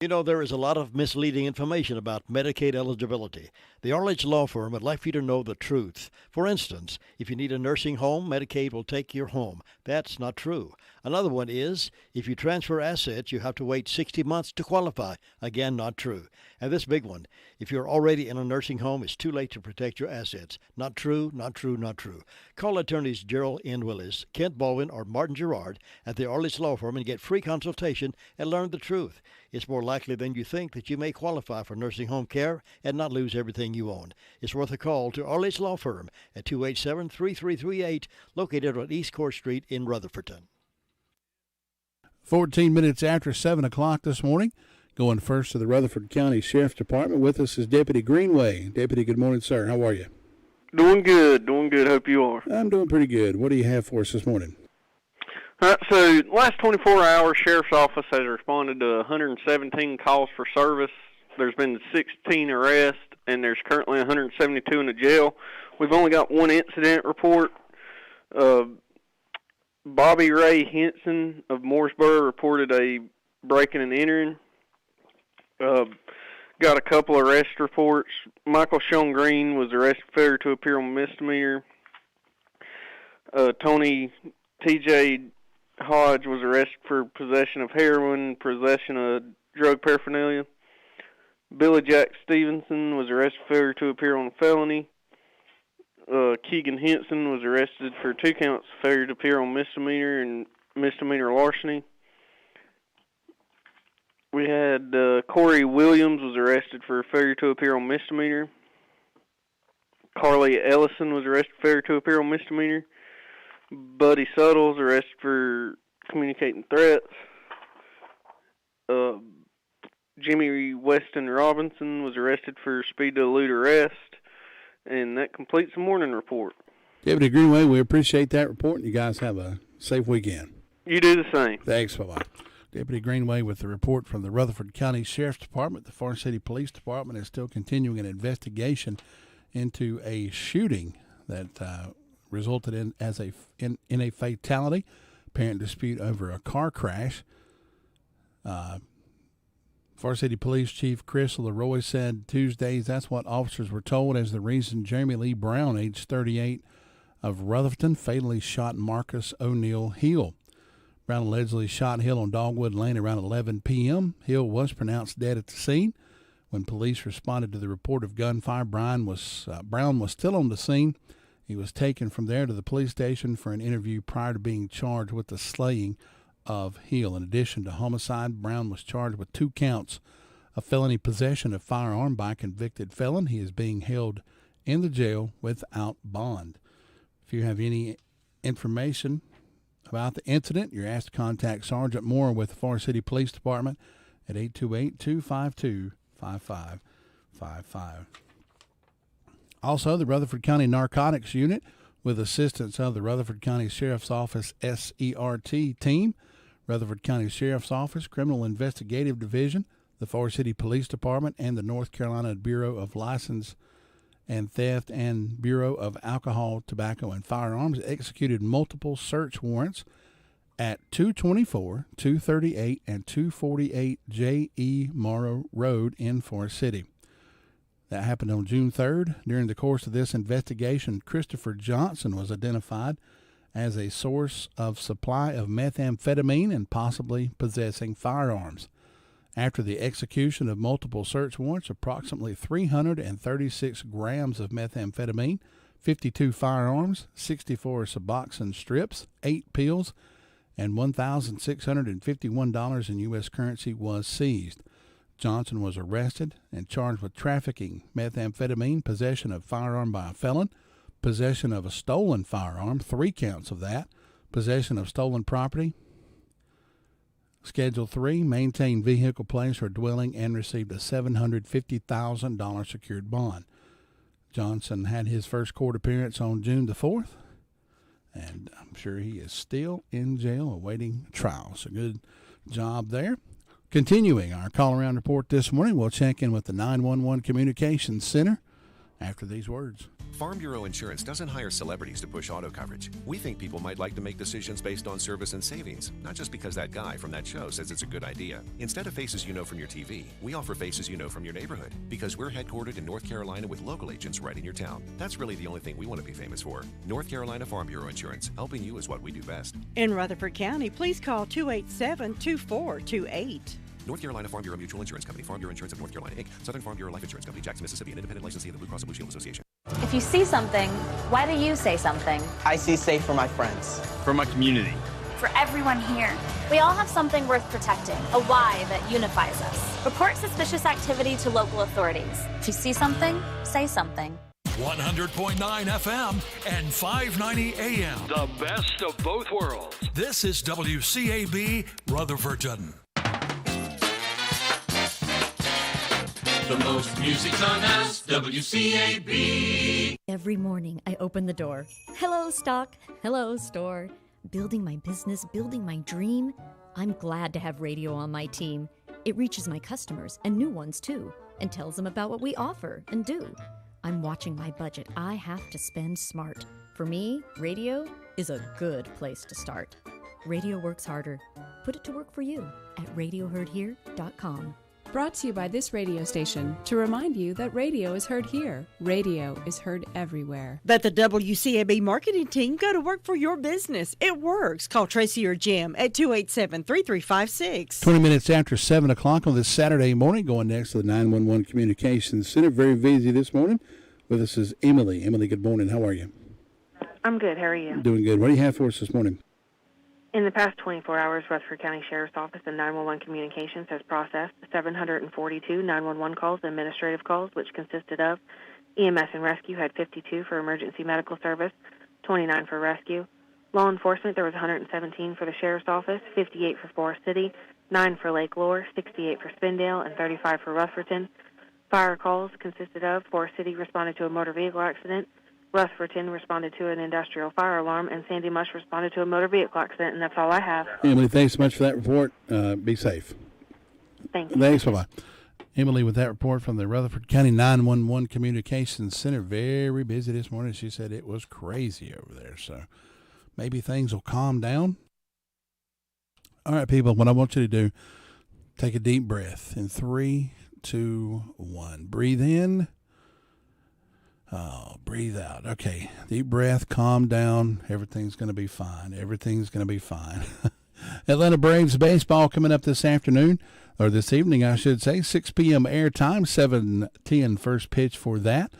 You know, there is a lot of misleading information about Medicaid eligibility. The Arledge Law Firm would like for you to know the truth. For instance, if you need a nursing home, Medicaid will take your home. That's not true. Another one is, if you transfer assets, you have to wait 60 months to qualify. Again, not true. And this big one, if you're already in a nursing home, it's too late to protect your assets. Not true, not true, not true. Call attorneys Gerald N. Willis, Kent Baldwin, or Martin Gerard at the Arledge Law Firm and get free consultation and learn the truth. It's more likely than you think that you may qualify for nursing home care and not lose everything you own. It's worth a call to Arledge Law Firm at 287-3338, located on East Court Street in Rutherford. 14 minutes after 7 o'clock this morning. Going first to the Rutherford County Sheriff's Department. With us is Deputy Greenway. Deputy, good morning, sir. How are you? Doing good. Hope you are. I'm doing pretty good. What do you have for us this morning? All right, so last 24 hours, Sheriff's Office has responded to 117 calls for service. There's been 16 arrests, and there's currently 172 in the jail. We've only got one incident report. Bobby Ray Henson of Mooresboro reported a breaking and entering. Got a couple arrest reports. Michael Sean Green was arrested for failure to appear on misdemeanor. Tony T.J. Hodge was arrested for possession of heroin, possession of drug paraphernalia. Billy Jack Stevenson was arrested for failure to appear on a felony. Keegan Henson was arrested for 2 counts of failure to appear on misdemeanor and misdemeanor larceny. We had Corey Williams was arrested for failure to appear on misdemeanor. Carly Ellison was arrested for failure to appear on misdemeanor. Buddy Suttles arrested for communicating threats. Jimmy Weston Robinson was arrested for speed to elude arrest. And that completes the morning report. Deputy Greenway, we appreciate that report, and you guys have a safe weekend. You do the same. Thanks, bye-bye. Deputy Greenway with the report from the Rutherford County Sheriff's Department. The Forest City Police Department is still continuing an investigation into a shooting that resulted in a fatality. Apparent dispute over a car crash. Forest City Police Chief Chris Leroy said Tuesdays that's what officers were told as the reason Jeremy Lee Brown, age 38, of Rutherford, fatally shot Marcus O'Neill Hill. Brown allegedly shot Hill on Dogwood Lane around 11 p.m. Hill was pronounced dead at the scene. When police responded to the report of gunfire, Brown was still on the scene. He was taken from there to the police station for an interview prior to being charged with the slaying of Hill. In addition to homicide, Brown was charged with 2 counts of felony possession of firearm by a convicted felon. He is being held in the jail without bond. If you have any information about the incident, you're asked to contact Sergeant Moore with the Forest City Police Department at 828-252-5555. Also, the Rutherford County Narcotics Unit, with assistance of the Rutherford County Sheriff's Office SERT team, Rutherford County Sheriff's Office, Criminal Investigative Division, the Forest City Police Department, and the North Carolina Bureau of License and Theft and Bureau of Alcohol, Tobacco, and Firearms executed multiple search warrants at 224, 238, and 248 J.E. Morrow Road in Forest City. That happened on June 3rd. During the course of this investigation, Christopher Johnson was identified as a source of supply of methamphetamine and possibly possessing firearms. After the execution of multiple search warrants, approximately 336 grams of methamphetamine, 52 firearms, 64 Suboxone strips, 8 pills, and $1,651 in U.S. currency was seized. Johnson was arrested and charged with trafficking methamphetamine, possession of firearm by a felon, possession of a stolen firearm, 3 counts of that, possession of stolen property. Schedule 3, maintained vehicle, place, or dwelling, and received a $750,000 secured bond. Johnson had his first court appearance on June the 4th, and I'm sure he is still in jail awaiting trial. So good job there. Continuing our call-around report this morning, we'll check in with the 911 Communications Center after these words. Farm Bureau Insurance doesn't hire celebrities to push auto coverage. We think people might like to make decisions based on service and savings, not just because that guy from that show says it's a good idea. Instead of faces you know from your TV, we offer faces you know from your neighborhood, because we're headquartered in North Carolina with local agents right in your town. That's really the only thing we want to be famous for. North Carolina Farm Bureau Insurance. Helping you is what we do best. In Rutherford County, please call 287-2428. North Carolina Farm Bureau Mutual Insurance Company, Farm Bureau Insurance of North Carolina, Inc., Southern Farm Bureau Life Insurance Company, Jackson, Mississippi, an independent licensee of the Blue Cross and Blue Shield Association. If you see something, why do you say something? I see safe for my friends. For my community. For everyone here. We all have something worth protecting, a why that unifies us. Report suspicious activity to local authorities. If you see something, say something. 100.9 FM and 590 AM. The best of both worlds. This is WCAB Rutherford. The most music's on us, WCAB. Every morning I open the door. Hello, stock. Hello, store. Building my business, building my dream. I'm glad to have radio on my team. It reaches my customers and new ones too, and tells them about what we offer and do. I'm watching my budget. I have to spend smart. For me, radio is a good place to start. Radio works harder. Put it to work for you at radioheardhere.com. Brought to you by this radio station to remind you that radio is heard here. Radio is heard everywhere. Let the WCAB marketing team go to work for your business. It works. Call Tracy or Jim at 287-3356. 20 minutes after 7 o'clock on this Saturday morning, going next to the 911 Communications Center. Very busy this morning. With us is Emily. Emily, good morning. How are you? I'm good. How are you? Doing good. What do you have for us this morning? In the past 24 hours, Rutherford County Sheriff's Office and 911 Communications has processed 742 911 calls and administrative calls, which consisted of EMS and Rescue had 52 for emergency medical service, 29 for rescue. Law enforcement, there was 117 for the Sheriff's Office, 58 for Forest City, 9 for Lake Lore, 68 for Spindale, and 35 for Rutherford. Fire calls consisted of Forest City responded to a motor vehicle accident, Rutherford responded to an industrial fire alarm, and Sandy Mush responded to a motor vehicle accident, and that's all I have. Emily, thanks so much for that report. Be safe. Thank you. Thanks. Bye-bye. Emily with that report from the Rutherford County 911 Communications Center. Very busy this morning. She said it was crazy over there, so maybe things will calm down. All right, people, what I want you to do, take a deep breath in 3, 2, 1. Breathe in. Oh, breathe out. Okay. Deep breath, calm down. Everything's going to be fine. Everything's going to be fine. Atlanta Braves baseball coming up this afternoon, or this evening, I should say. 6 p.m. airtime, 7:10 first pitch for that.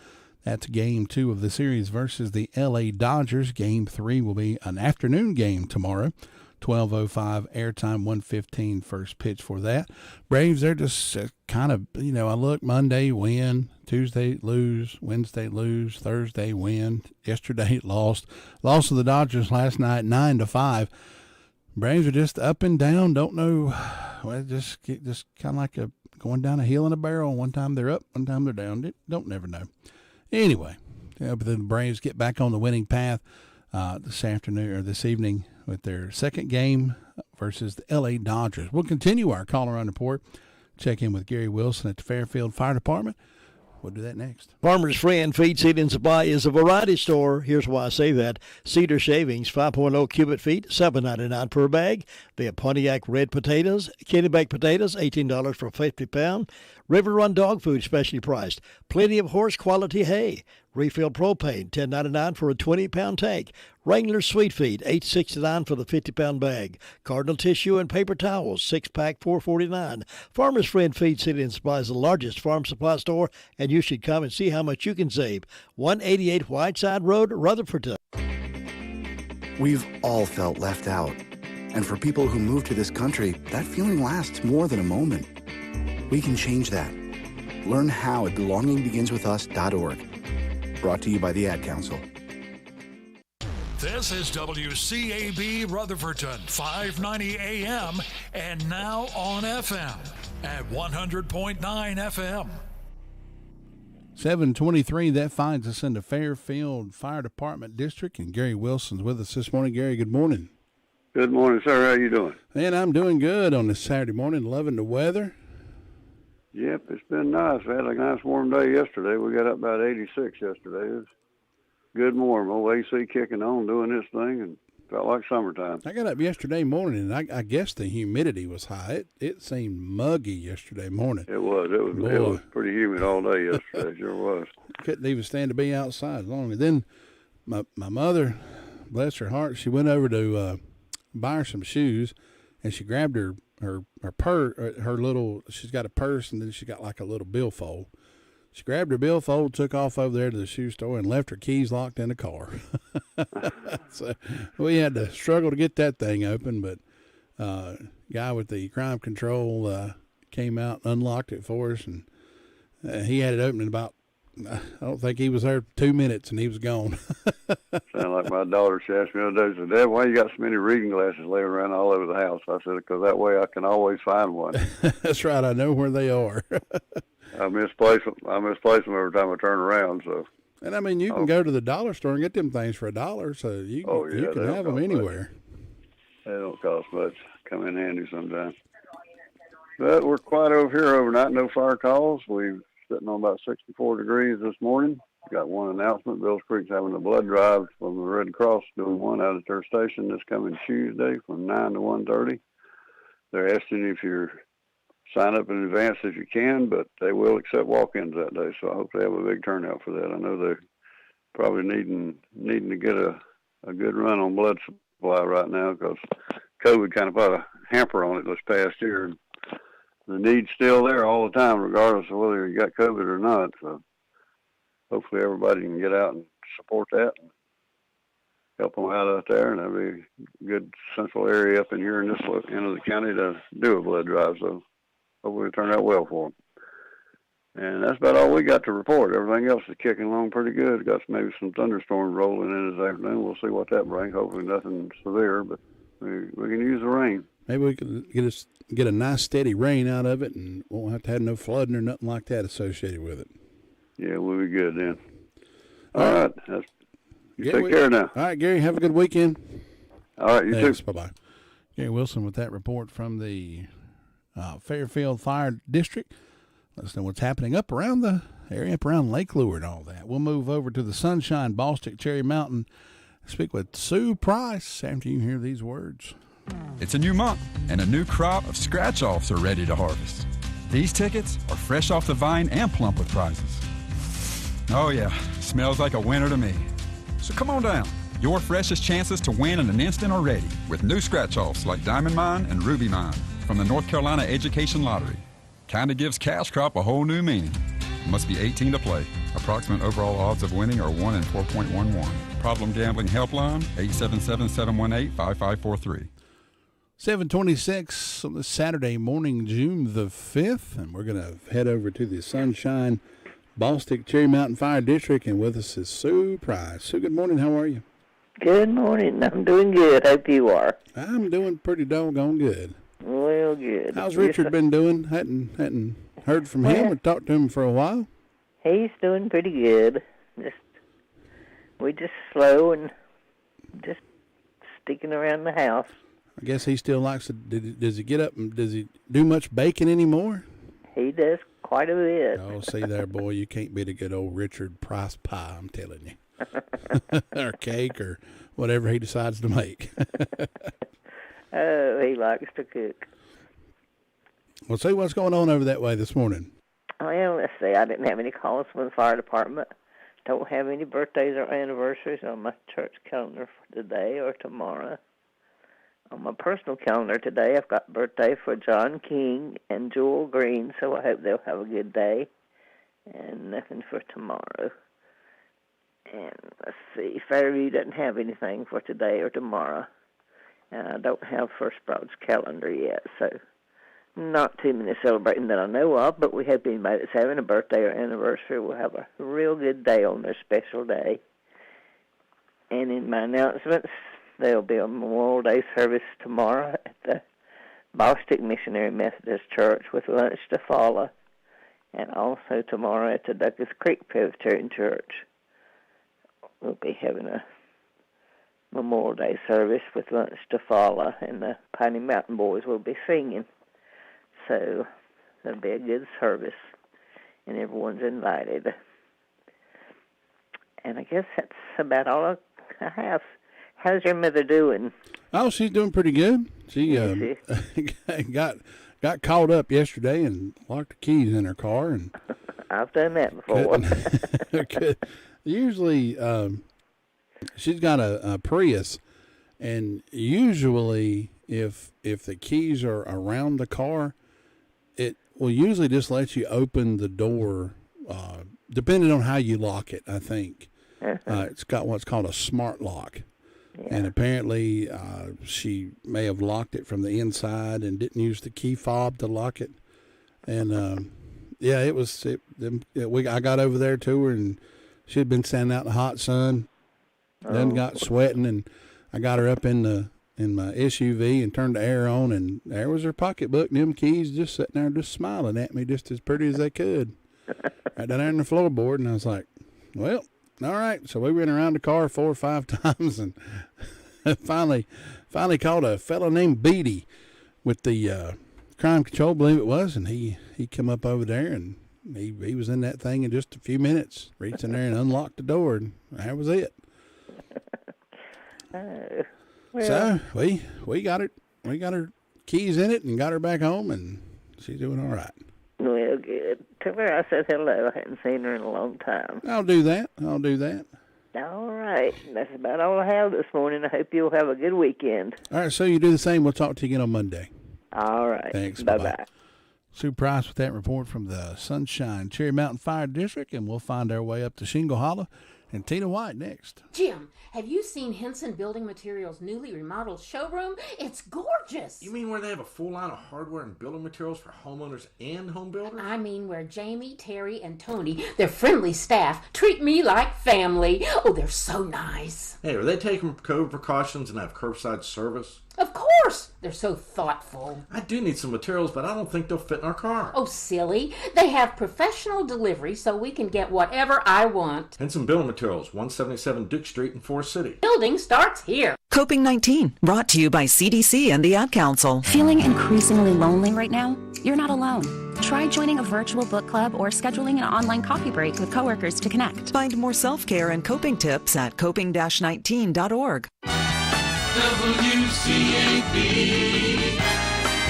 That's game 2 of the series versus the L.A. Dodgers. Game 3 will be an afternoon game tomorrow. 12:05 airtime, 1:15 first pitch for that. Braves, they're just kind of, I look, Monday win, Tuesday lose, Wednesday lose, Thursday win. Yesterday lost. Lost to the Dodgers last night, 9-5. Braves are just up and down. Don't know. Well, just kind of like going down a hill in a barrel. One time they're up, one time they're down. Don't never know. Anyway, but the Braves get back on the winning path this afternoon or this evening with their second game versus the L.A. Dodgers. We'll continue our caller on report. Check in with Gary Wilson at the Fairfield Fire Department. We'll do that next. Farmer's Friend Feed, Seed, and Supply is a variety store. Here's why I say that. Cedar shavings, 5.0 cubic feet, $7.99 per bag. They have Pontiac red potatoes, kitty baked potatoes, $18 for a 50-pound. River Run dog food, specially priced. Plenty of horse quality hay. Refill propane, $10.99 for a 20-pound tank. Wrangler Sweet Feed, $8.69 for the 50-pound bag. Cardinal tissue and paper towels, 6-pack, $4.49. Farmer's Friend Feed, Seed, and Supply is the largest farm supply store, and you should come and see how much you can save. 188 Whiteside Road, Rutherford. We've all felt left out. And for people who move to this country, that feeling lasts more than a moment. We can change that. Learn how at belongingbeginswithus.org. Brought to you by the Ad Council. This is WCAB Rutherford, 590 AM, and now on FM at 100.9 FM. 7:23, that finds us in the Fairfield Fire Department District, and Gary Wilson's with us this morning. Gary, good morning. Good morning, sir. How you doing? Man, I'm doing good on this Saturday morning, loving the weather. Yep, it's been nice. We had a nice warm day yesterday. We got up about 86 yesterday. It was good warm. Old AC kicking on, doing this thing, and felt like summertime. I got up yesterday morning, and I guess the humidity was high. It seemed muggy yesterday morning. It was. It was pretty humid all day yesterday. It sure was. Couldn't even stand to be outside long. And then my mother, bless her heart, she went over to buy her some shoes, and she grabbed her purse, her little. She's got a purse, and then she got like a little billfold. She grabbed her billfold, took off over there to the shoe store, and left her keys locked in the car. So we had to struggle to get that thing open, but guy with the crime control came out and unlocked it for us, and he had it open in about, I don't think he was there 2 minutes, and he was gone. Sound like my daughter. She asked me the other day, she said, Dad, why you got so many reading glasses laying around all over the house? I said, because that way I can always find one. That's right. I know where they are. I misplace them every time I turn around. So. And I mean, you can go to the dollar store and get them things for $1, so you can have them anywhere. They don't cost much. Come in handy sometimes. But we're quiet over here overnight. No fire calls. We're sitting on about 64 degrees this morning. Got one announcement. Bills Creek's having a blood drive from the Red Cross, doing one out at their station this coming Tuesday from 9 to 1:30. They're asking if you're sign up in advance if you can, but they will accept walk-ins that day. So I hope they have a big turnout for that. I know they're probably needing to get a good run on blood supply right now because COVID kind of put a hamper on it this past year. And the need's still there all the time, regardless of whether you got COVID or not. So hopefully everybody can get out and support that and help them out there. And that'll be a good central area up in here in this end of the county to do a blood drive. So hopefully it turned out well for them. And that's about all we got to report. Everything else is kicking along pretty good. Got maybe some thunderstorms rolling in this afternoon. We'll see what that brings. Hopefully nothing severe, but we can use the rain. Maybe we can get a nice steady rain out of it, and won't have to have no flooding or nothing like that associated with it. Yeah, we'll be good then. All right. You take care now. All right, Gary, have a good weekend. All right, you too. Bye-bye. Gary Wilson with that report from the Fairfield Fire District. Let us know what's happening up around the area, up around Lake Lure and all that. We'll move over to the Sunshine Ballstick Cherry Mountain. Speak with Sue Price after you hear these words. It's a new month, and a new crop of scratch-offs are ready to harvest. These tickets are fresh off the vine and plump with prizes. Oh yeah, smells like a winner to me. So come on down. Your freshest chances to win in an instant are ready with new scratch-offs like Diamond Mine and Ruby Mine from the North Carolina Education Lottery. Kinda gives cash crop a whole new meaning. Must be 18 to play. Approximate overall odds of winning are 1 in 4.11. Problem Gambling Helpline, 877-718-5543. 7:26 on this Saturday morning, June the 5th, and we're going to head over to the Sunshine Ballstick Cherry Mountain Fire District, and with us is Sue Price. Sue, good morning. How are you? Good morning. I'm doing good. Hope you are. I'm doing pretty doggone good. Well, good. How's Richard been doing? Hadn't heard from him or talked to him for a while? He's doing pretty good. We just slow and just sticking around the house. I guess he still likes to. Does he get up and does he do much baking anymore? He does quite a bit. Oh, see there, boy, you can't beat a good old Richard Price pie, I'm telling you. Or cake or whatever he decides to make. Oh, he likes to cook. Well, see what's going on over that way this morning. Well, let's see. I didn't have any calls from the fire department. Don't have any birthdays or anniversaries on my church calendar for today or tomorrow. On my personal calendar today, I've got birthday for John King and Joel Green, so I hope they'll have a good day. And nothing for tomorrow. And let's see, Fairview doesn't have anything for today or tomorrow. And I don't have First Broad's calendar yet, so not too many celebrating that I know of, but we hope anybody that's having a birthday or anniversary will have a real good day on their special day. And in my announcements, there'll be a Memorial Day service tomorrow at the Ballstick Missionary Methodist Church with lunch to follow, and also tomorrow at the Douglas Creek Presbyterian Church. We'll be having a Memorial Day service with lunch to follow, and the Piney Mountain Boys will be singing. So It'll be a good service, and everyone's invited. And I guess that's about all I have. How's your mother doing? Oh, she's doing pretty good. She got caught up yesterday and locked the keys in her car. And I've done that before. Usually, she's got a Prius, and usually if the keys are around the car, it will usually just let you open the door, depending on how you lock it, I think. It's got what's called a smart lock. Yeah. And apparently she may have locked it from the inside and didn't use the key fob to lock it. And, I got over there to her, and she had been standing out in the hot sun, then got sweating, and I got her up in my SUV and turned the air on, and there was her pocketbook and them keys just sitting there just smiling at me just as pretty as they could. Right down there in the floorboard, and I was like, well, all right. So we went around the car 4 or 5 times, and finally called a fellow named Beatty with the crime control, I believe it was, and he come up over there, and he was in that thing in just a few minutes. Reached in there and unlocked the door, and that was it. So we got her keys in it and got her back home, and she's doing all right. Well, good. Tell her I said hello. I hadn't seen her in a long time. I'll do that. All right. That's about all I have this morning. I hope you'll have a good weekend. All right, so you do the same. We'll talk to you again on Monday. All right. Thanks. Bye-bye. Sue Price with that report from the Sunshine Cherry Mountain Fire District, and we'll find our way up to Shingle Hollow. And Tina White next. Jim, have you seen Henson Building Materials' newly remodeled showroom? It's gorgeous. You mean where they have a full line of hardware and building materials for homeowners and home builders? I mean where Jamie, Terry, and Tony, their friendly staff, treat me like family. Oh, they're so nice. Hey, are they taking COVID precautions and have curbside service? Of course. They're so thoughtful. I do need some materials, but I don't think they'll fit in our car. Oh, silly. They have professional delivery so we can get whatever I want. Henson Building Materials, 177 Duke Street in Forest City. Building starts here. Coping-19, brought to you by CDC and the Ad Council. Feeling increasingly lonely right now? You're not alone. Try joining a virtual book club or scheduling an online coffee break with coworkers to connect. Find more self-care and coping tips at coping-19.org. WCAB,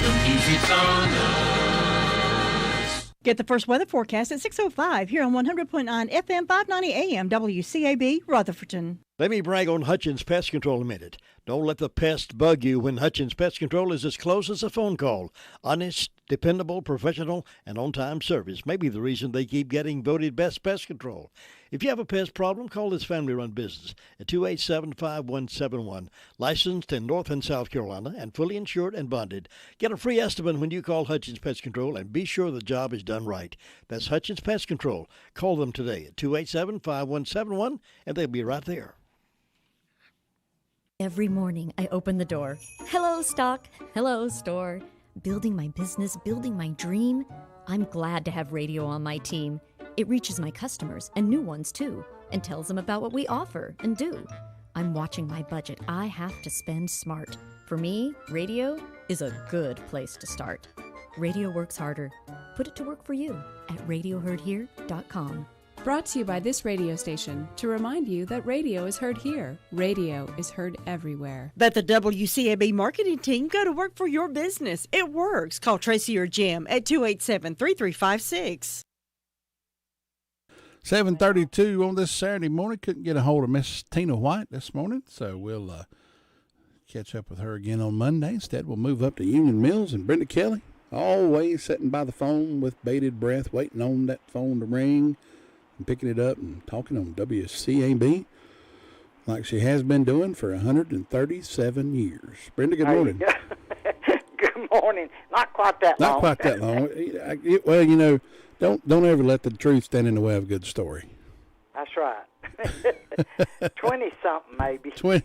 the music's on us. Get the first weather forecast at 6:05 here on 100.9 FM, 590 AM, WCAB, Rutherford. Let me brag on Hutchins Pest Control a minute. Don't let the pest bug you when Hutchins Pest Control is as close as a phone call. Honest, dependable, professional, and on-time service may be the reason they keep getting voted best pest control. If you have a pest problem, call this family-run business at 287-5171. Licensed in North and South Carolina and fully insured and bonded. Get a free estimate when you call Hutchins Pest Control and be sure the job is done right. That's Hutchins Pest Control. Call them today at 287-5171 and they'll be right there. Every morning I open the door. Hello, stock. Hello, store. Building my business, building my dream. I'm glad to have radio on my team. It reaches my customers and new ones too, and tells them about what we offer and do. I'm watching my budget. I have to spend smart. For me, radio is a good place to start. Radio works harder. Put it to work for you at radioheardhere.com. Brought to you by this radio station to remind you that radio is heard here. Radio is heard everywhere. Let the WCAB marketing team go to work for your business. It works. Call Tracy or Jim at 287-3356. 7:32 on this Saturday morning. Couldn't get a hold of Miss Tina White this morning, so we'll catch up with her again on Monday. Instead, we'll move up to Union Mills and Brenda Kelly, always sitting by the phone with bated breath, waiting on that phone to ring and picking it up and talking on WCAB like she has been doing for 137 years. Brenda, good morning. Good morning. Not quite that long. Not quite that long. Well, you know, don't ever let the truth stand in the way of a good story. That's right. 20-something maybe. 20.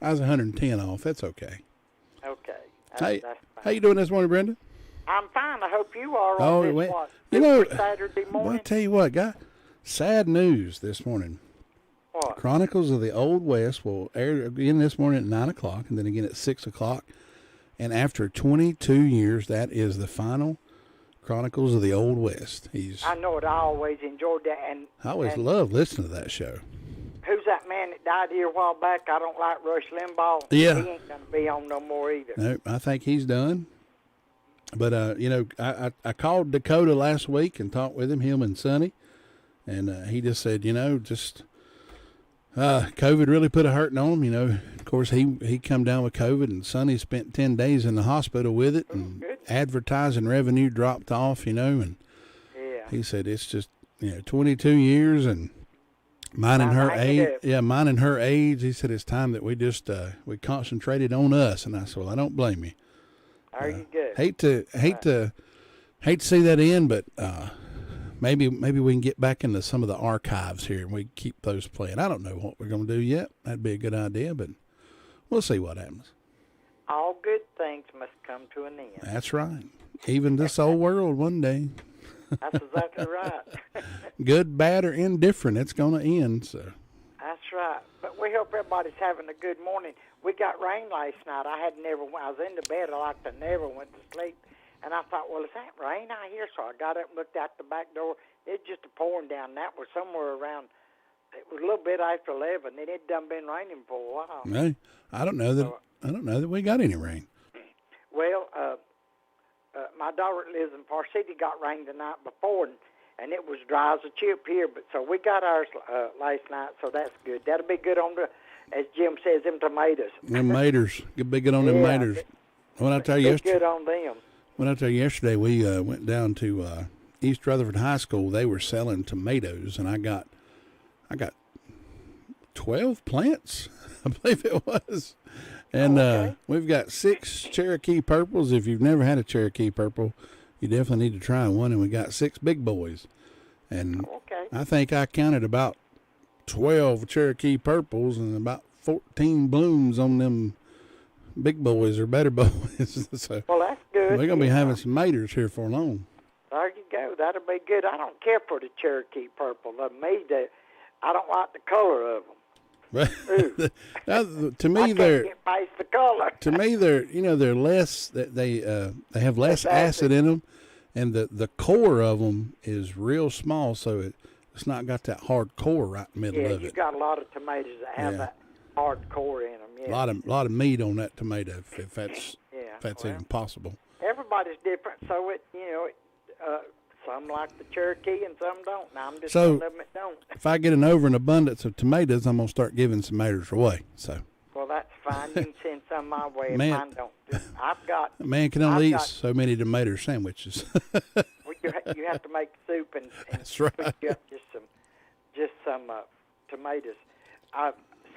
I was 110 off. That's okay. Okay. Hey, that's how you doing this morning, Brenda? I'm fine. I hope you are on this Saturday morning. Well, I tell you what, got sad news this morning. What? Chronicles of the Old West will air again this morning at 9 o'clock and then again at 6 o'clock. And after 22 years, that is the final Chronicles of the Old West. I know it. I always enjoyed that. And I always loved listening to that show. Who's that man that died here a while back? I don't like Rush Limbaugh. Yeah. He ain't going to be on no more either. No, I think he's done. But, I called Dakota last week and talked with him and Sonny. And he just said, COVID really put a hurting on him. Of course, he come down with COVID, and Sonny spent 10 days in the hospital with it, and advertising revenue dropped off, and he said it's just, 22 years, and mine and her age, he said it's time that we just, we concentrated on us. And I said, well, I don't blame you. Are you good? Hate to see that end, but, Maybe we can get back into some of the archives here and we keep those playing. I don't know what we're going to do yet. That'd be a good idea, but we'll see what happens. All good things must come to an end. That's right. Even this old world one day. That's exactly right. Good, bad, or indifferent, it's going to end. So. That's right. But we hope everybody's having a good morning. We got rain last night. I was in the bed. I never went to sleep. And I thought, well, is that rain out here? So I got up and looked out the back door. It just pouring down. That was somewhere around, it was a little bit after 11. It had done been raining for a while. No, I don't know that we got any rain. Well, my daughter lives in Far City, got rain the night before, and it was dry as a chip here. But so we got ours last night, so that's good. That'll be good on as Jim says, them tomatoes. Them maters. Be good on them maters. When I tell you yesterday, good on them. When I tell you yesterday, we went down to East Rutherford High School. They were selling tomatoes, and I got 12 plants, I believe it was. And we've got 6 Cherokee purples. If you've never had a Cherokee purple, you definitely need to try one. And we got 6 big boys. And I think I counted about 12 Cherokee purples and about 14 blooms on them big boys or better boys. So well, that's good. We're going to be having some maters here for long. There you go. That'll be good. I don't care for the Cherokee purple. I don't like the color of them. To me, they're get past the color. To me, they're less. They have less acid in them, and the core of them is real small, so it's not got that hard core right in the middle of it. Yeah, you got a lot of tomatoes that have that hard core in them. Yeah. A lot of meat on that tomato, if that's even possible. Everybody's different, so some like the Cherokee and some don't. Now I'm just so, one of them that don't. If I get an overabundance of tomatoes, I'm gonna start giving some maters away. So. Well, that's fine. You can send some my way. Man, if mine don't. I've got. Man can only eat so many tomato sandwiches. Well, you have to make soup and that's right. Put you up just some tomatoes.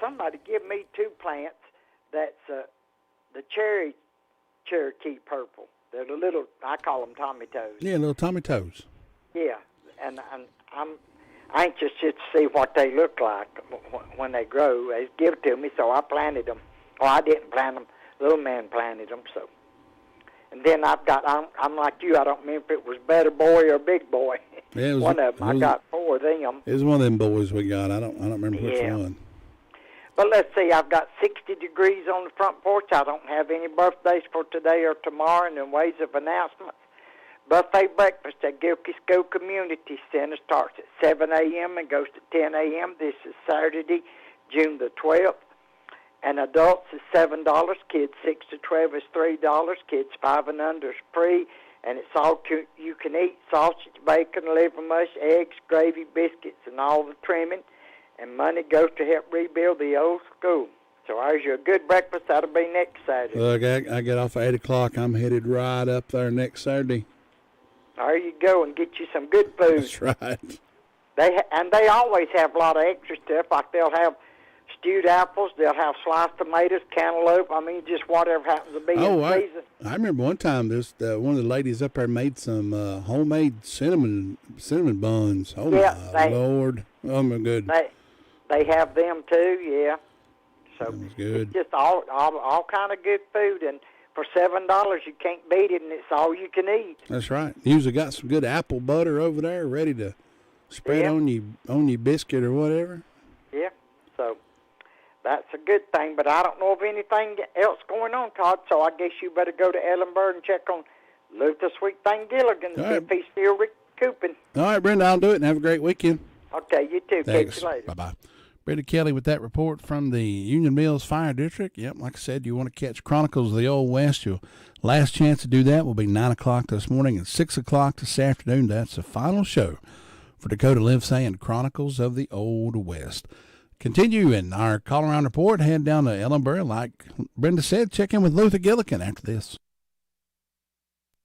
Somebody give me 2 plants. That's the Cherokee purple. They're the little, I call them Tommy Toes. Yeah, little Tommy Toes. Yeah, and I'm anxious just to see what they look like when they grow. They give it to me, so I planted them. Oh, I didn't plant them. Little man planted them, so. And then I'm like you. I don't remember if it was Better Boy or Big Boy. Yeah, it was, one of them. I got 4 of them. It was one of them boys we got. I don't remember which one. But let's see, I've got 60 degrees on the front porch. I don't have any birthdays for today or tomorrow, and in ways of announcements. Birthday breakfast at Gilkey School Community Center starts at 7 a.m. and goes to 10 a.m. This is Saturday, June the 12th. And adults is $7. Kids 6 to 12 is $3. Kids 5 and under is free. And it's all you can eat: sausage, bacon, liver mush, eggs, gravy, biscuits, and all the trimming. And money goes to help rebuild the old school. So there's your good breakfast. That'll be next Saturday. Look, I get off at 8 o'clock. I'm headed right up there next Saturday. There you go, and get you some good food. That's right. They always have a lot of extra stuff. Like they'll have stewed apples. They'll have sliced tomatoes, cantaloupe. I mean, just whatever happens to be in season. I remember one time there's one of the ladies up there made some homemade cinnamon buns. Oh, yeah, my Lord. Oh, my good. They have them too, yeah. So good. It's just all kind of good food, and for $7 you can't beat it, and it's all you can eat. That's right. Usually got some good apple butter over there, ready to spread on your biscuit or whatever. Yeah. So that's a good thing, but I don't know of anything else going on, Todd. So I guess you better go to Ellenburg and check on Luther Sweet Thing Gilligan, All right. if he's still recouping. All right, Brenda, I'll do it, and have a great weekend. Okay, you too. Thanks. Catch you later. Bye-bye. Brenda Kelly with that report from the Union Mills Fire District. Yep, like I said, you want to catch Chronicles of the Old West. Your last chance to do that will be 9 o'clock this morning and 6 o'clock this afternoon. That's the final show for Dakota Livesay and Chronicles of the Old West. Continue in our Call Around Report. Head down to Ellenboro. Like Brenda said, check in with Luther Gilligan after this.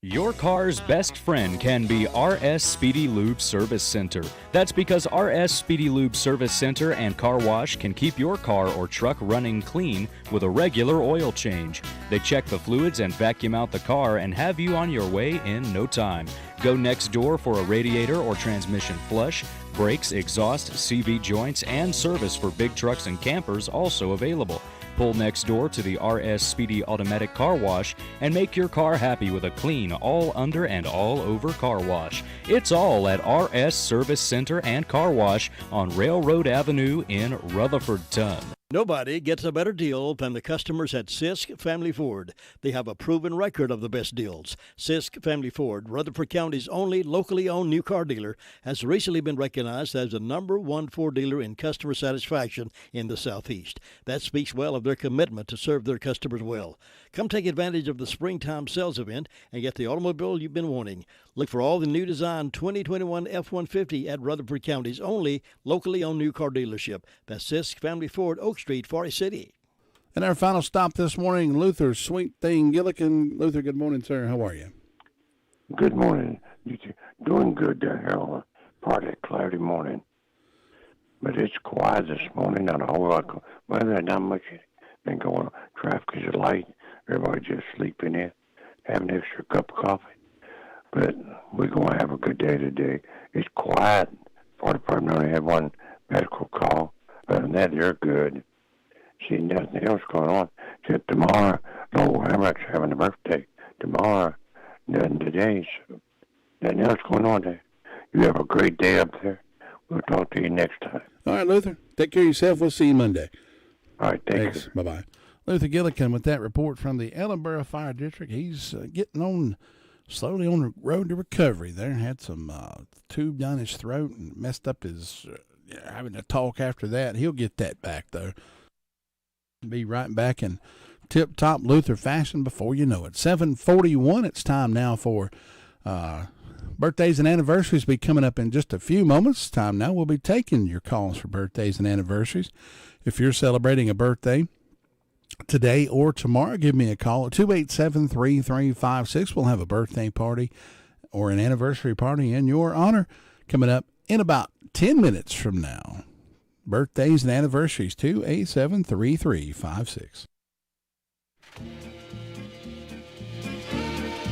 Your car's best friend can be RS Speedy Lube Service Center. That's because RS Speedy Lube Service Center and Car Wash can keep your car or truck running clean with a regular oil change. They check the fluids and vacuum out the car and have you on your way in no time. Go next door for a radiator or transmission flush, brakes, exhaust, CV joints, and service for big trucks and campers also available. Pull next door to the RS Speedy Automatic Car Wash and make your car happy with a clean, all under and all over car wash. It's all at RS Service Center and Car Wash on Railroad Avenue in Rutherford-Ton. Nobody gets a better deal than the customers at Sisk Family Ford. They have a proven record of the best deals. Sisk Family Ford, Rutherford County's only locally owned new car dealer, has recently been recognized as the #1 Ford dealer in customer satisfaction in the Southeast. That speaks well of their commitment to serve their customers well. Come take advantage of the springtime sales event and get the automobile you've been wanting. Look for all the new design 2021 F-150 at Rutherford County's only locally owned new car dealership. That's Sisk Family Ford, Oak Street, Forest City. And our final stop this morning, Luther Sweet Thing Gilligan. Luther, good morning, sir. How are you? Good morning. You're doing good down here on a partly cloudy morning. But it's quiet this morning, not a whole lot of weather, not much been going on. Traffic is light. Everybody just sleeping in, having an extra cup of coffee. But we're going to have a good day today. It's quiet. Fire department only had one medical call. Other than that, they're good. See, nothing else going on. Except tomorrow, no, Hamlet's having a birthday. Tomorrow, nothing today. So nothing else going on there. You have a great day up there. We'll talk to you next time. All right, Luther. Take care of yourself. We'll see you Monday. All right, thanks. you. Bye-bye. Luther Gilligan with that report from the Ellenboro Fire District. He's getting on slowly on the road to recovery there. Had some tube down his throat and messed up his having to talk after that. He'll get that back, though. Be right back in tip-top Luther fashion before you know it. 7:41. It's time now for birthdays and anniversaries be coming up in just a few moments. Time now we'll be taking your calls for birthdays and anniversaries. If you're celebrating a birthday today or tomorrow, give me a call at 287-3356. We'll have a birthday party or an anniversary party in your honor coming up in about 10 minutes from now. Birthdays and anniversaries, 287-3356.